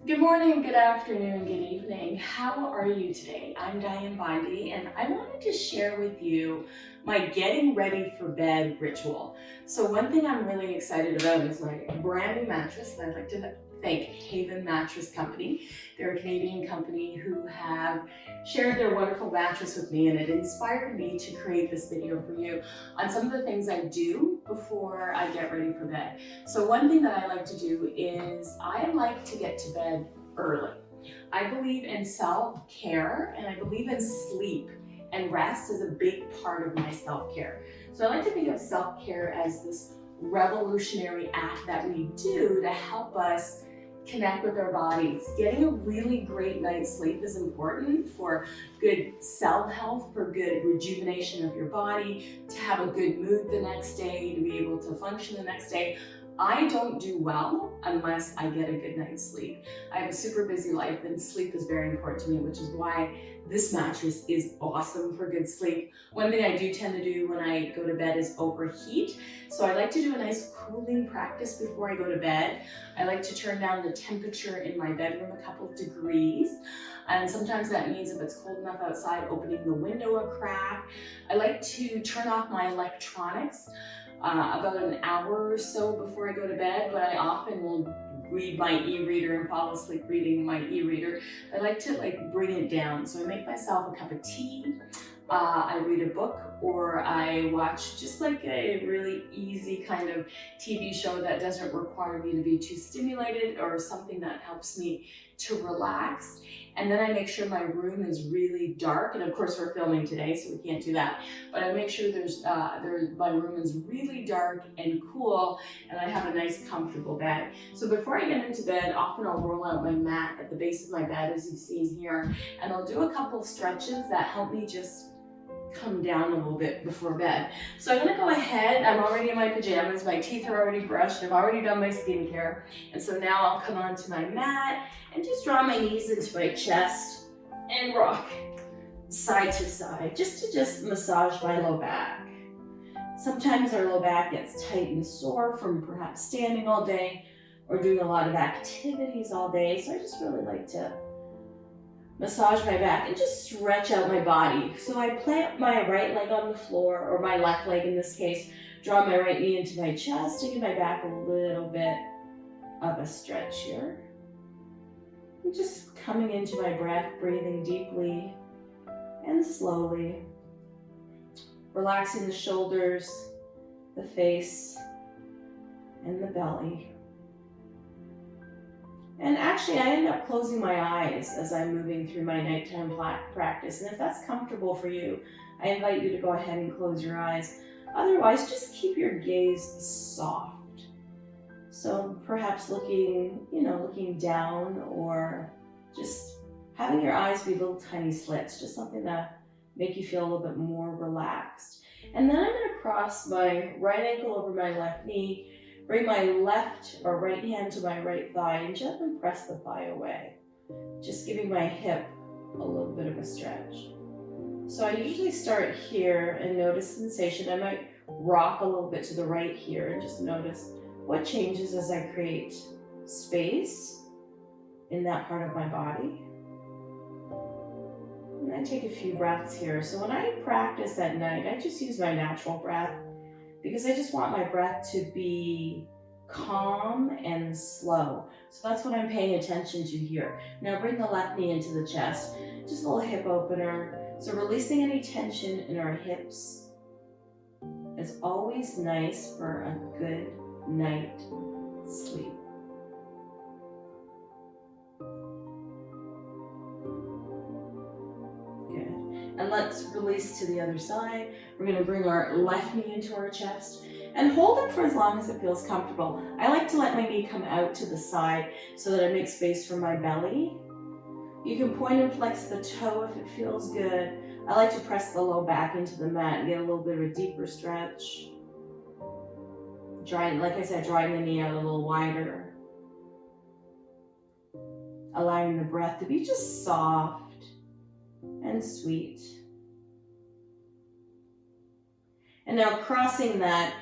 Good morning, good afternoon, good evening. How are you today? I'm Dianne Bondy, and I wanted to share with you my getting ready for bed ritual. So one thing I'm really excited about is my brand new mattress, and I'd like to thank Haven Mattress Company. They're a Canadian company who have shared their wonderful mattress with me, and it inspired me to create this video for you on some of the things I do before I get ready for bed. So one thing that I like to do is I like to get to bed early. I believe in self-care and I believe in sleep, and rest is a big part of my self-care. So I like to think of self-care as this revolutionary act that we do to help us connect with our bodies. Getting a really great night's sleep is important for good cell health, for good rejuvenation of your body, to have a good mood the next day, to be able to function the next day. I don't do well unless I get a good night's sleep. I have a super busy life and sleep is very important to me, which is why this mattress is awesome for good sleep. One thing I do tend to do when I go to bed is overheat. So I like to do a nice cooling practice before I go to bed. I like to turn down the temperature in my bedroom a couple of degrees. And sometimes that means if it's cold enough outside, opening the window a crack. I like to turn off my electronics about an hour or so before I go to bed, but I often will read my e-reader and fall asleep reading my e-reader. I like to bring it down. So I make myself a cup of tea, I read a book, or I watch just like a really easy kind of TV show that doesn't require me to be too stimulated, or something that helps me to relax. And then I make sure my room is really dark. And of course we're filming today, so we can't do that. But I make sure my room is really dark and cool, and I have a nice comfortable bed. So before I get into bed, often I'll roll out my mat at the base of my bed, as you've seen here, and I'll do a couple stretches that help me just come down a little bit before bed. So I'm gonna go ahead, I'm already in my pajamas, my teeth are already brushed, I've already done my skincare, and so now I'll come onto my mat and just draw my knees into my chest and rock side to side, just to massage my low back. Sometimes our low back gets tight and sore from perhaps standing all day or doing a lot of activities all day, so I just really like to massage my back and just stretch out my body. So I plant my right leg on the floor, or my left leg in this case, draw my right knee into my chest to give my back a little bit of a stretch here. And just coming into my breath, breathing deeply and slowly. Relaxing the shoulders, the face, and the belly. And actually, I end up closing my eyes as I'm moving through my nighttime practice. And if that's comfortable for you, I invite you to go ahead and close your eyes. Otherwise, just keep your gaze soft. So perhaps looking down, or just having your eyes be little tiny slits, just something to make you feel a little bit more relaxed. And then I'm going to cross my right ankle over my left knee, bring my left or right hand to my right thigh, and gently press the thigh away, just giving my hip a little bit of a stretch. So I usually start here and notice sensation. I might rock a little bit to the right here and just notice what changes as I create space in that part of my body. And I take a few breaths here. So when I practice at night, I just use my natural breath, because I just want my breath to be calm and slow. So that's what I'm paying attention to here. Now bring the left knee into the chest, just a little hip opener. So releasing any tension in our hips is always nice for a good night sleep. And let's release to the other side. We're gonna bring our left knee into our chest and hold it for as long as it feels comfortable. I like to let my knee come out to the side so that I make space for my belly. You can point and flex the toe if it feels good. I like to press the low back into the mat and get a little bit of a deeper stretch. Like I said, drawing the knee out a little wider. Allowing the breath to be just soft and sweet. And now crossing that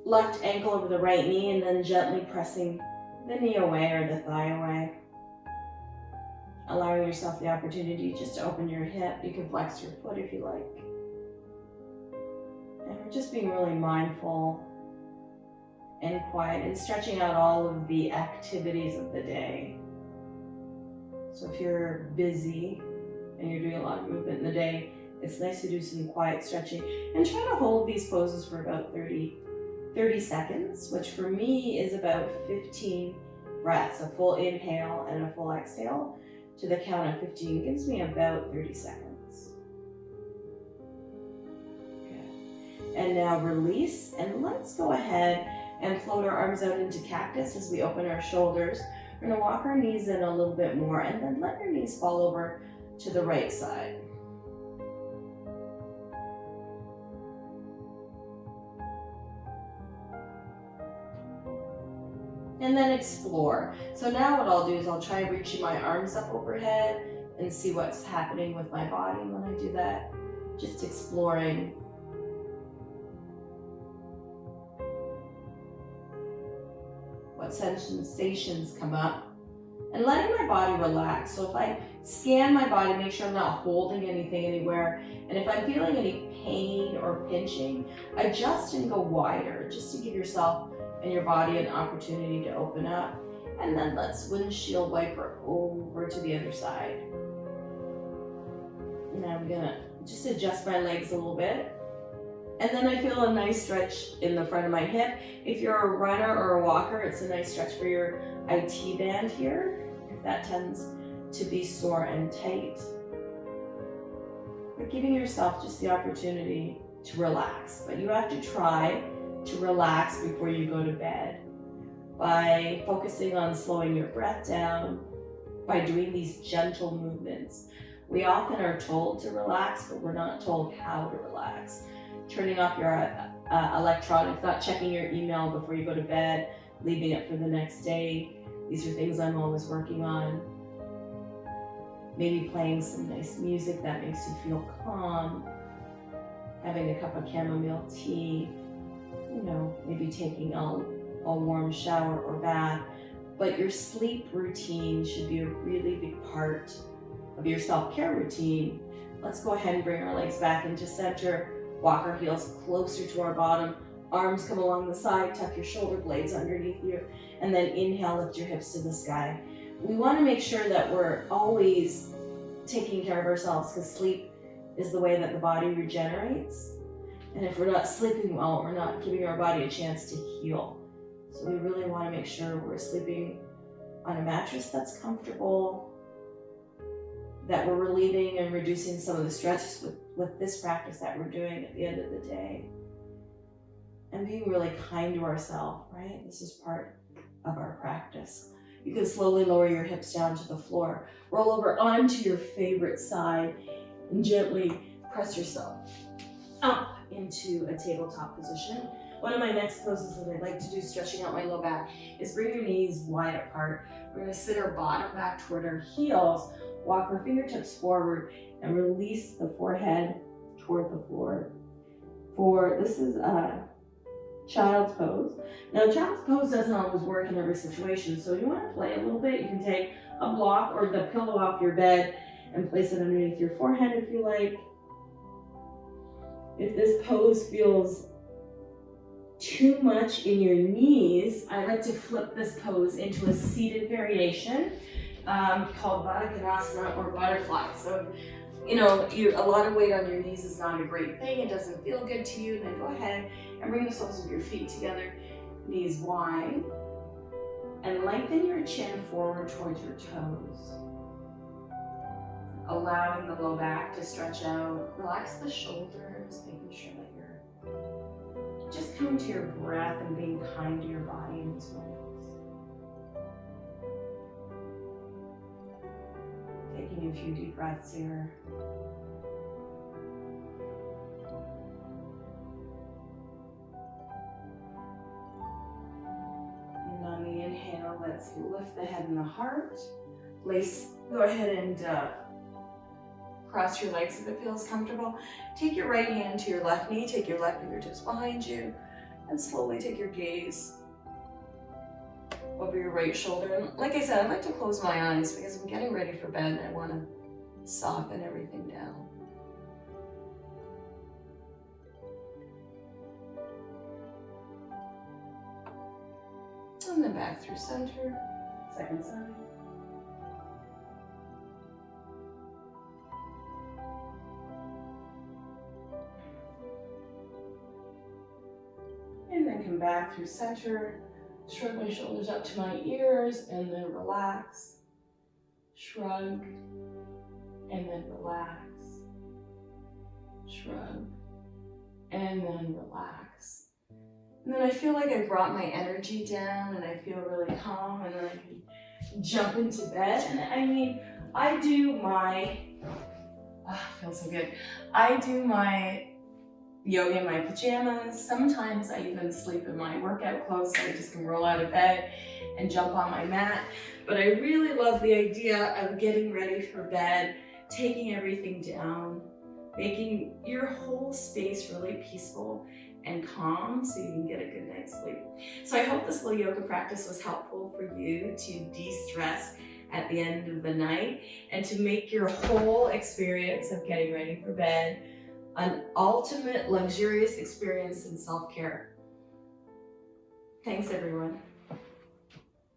left ankle over the right knee, and then gently pressing the knee away or the thigh away. Allowing yourself the opportunity just to open your hip. You can flex your foot if you like. And we're just being really mindful and quiet and stretching out all of the activities of the day. So if you're busy and you're doing a lot of movement in the day, it's nice to do some quiet stretching and try to hold these poses for about 30 seconds, which for me is about 15 breaths. A full inhale and a full exhale to the count of 15 gives me about 30 seconds. Good. And now release, and let's go ahead and float our arms out into cactus as we open our shoulders. We're gonna walk our knees in a little bit more and then let your knees fall over to the right side. And then explore. So now what I'll do is I'll try reaching my arms up overhead and see what's happening with my body when I do that. Just exploring. What sensations come up. And letting my body relax. So if I scan my body, make sure I'm not holding anything anywhere. And if I'm feeling any pain or pinching, adjust and go wider, just to give yourself and your body an opportunity to open up. And then let's windshield wiper over to the other side. And I'm gonna just adjust my legs a little bit. And then I feel a nice stretch in the front of my hip. If you're a runner or a walker, it's a nice stretch for your IT band here, if that tends to be sore and tight. But giving yourself just the opportunity to relax. But you have to try to relax before you go to bed by focusing on slowing your breath down, by doing these gentle movements. We often are told to relax, but we're not told how to relax. Turning off your electronics, not checking your email before you go to bed, leaving it for the next day. These are things I'm always working on. Maybe playing some nice music that makes you feel calm, having a cup of chamomile tea, maybe taking a warm shower or bath. But your sleep routine should be a really big part of your self-care routine. Let's go ahead and bring our legs back into center, walk our heels closer to our bottom, arms come along the side, tuck your shoulder blades underneath you, and then inhale, lift your hips to the sky. We want to make sure that we're always taking care of ourselves, because sleep is the way that the body regenerates. And if we're not sleeping well, we're not giving our body a chance to heal. So we really want to make sure we're sleeping on a mattress that's comfortable, that we're relieving and reducing some of the stress with this practice that we're doing at the end of the day. And being really kind to ourselves, right? This is part of our practice. You can slowly lower your hips down to the floor. Roll over onto your favorite side and gently press yourself up into a tabletop position. One of my next poses that I like to do, stretching out my low back, is bring your knees wide apart. We're gonna sit our bottom back toward our heels, walk our fingertips forward, and release the forehead toward the floor. This is a child's pose. Now, child's pose doesn't always work in every situation, so you want to play a little bit. You can take a block or the pillow off your bed and place it underneath your forehead if you like. If this pose feels too much in your knees, I like to flip this pose into a seated variation called Baddha Konasana or butterfly. So, a lot of weight on your knees is not a great thing. It doesn't feel good to you. Then go ahead and bring the soles of your feet together, knees wide, and lengthen your chin forward towards your toes. Allowing the low back to stretch out. Relax the shoulders, making sure that you're just coming to your breath and being kind to your body in these moments. Taking a few deep breaths here. And on the inhale, let's lift the head and the heart. Go ahead and cross your legs if it feels comfortable. Take your right hand to your left knee, take your left fingertips behind you, and slowly take your gaze over your right shoulder. And like I said, I like to close my eyes because I'm getting ready for bed and I want to soften everything down. And then back through center, second side. And then come back through center, shrug my shoulders up to my ears, and then relax. Shrug, and then relax. Shrug, and then relax. And then I feel like I brought my energy down and I feel really calm, and then I can jump into bed. And I mean, I do my, feels so good. I do my yoga in my pajamas. Sometimes I even sleep in my workout clothes so I just can roll out of bed and jump on my mat. But I really love the idea of getting ready for bed, taking everything down, making your whole space really peaceful and calm so you can get a good night's sleep. So I hope this little yoga practice was helpful for you to de-stress at the end of the night and to make your whole experience of getting ready for bed an ultimate luxurious experience in self-care. Thanks, everyone.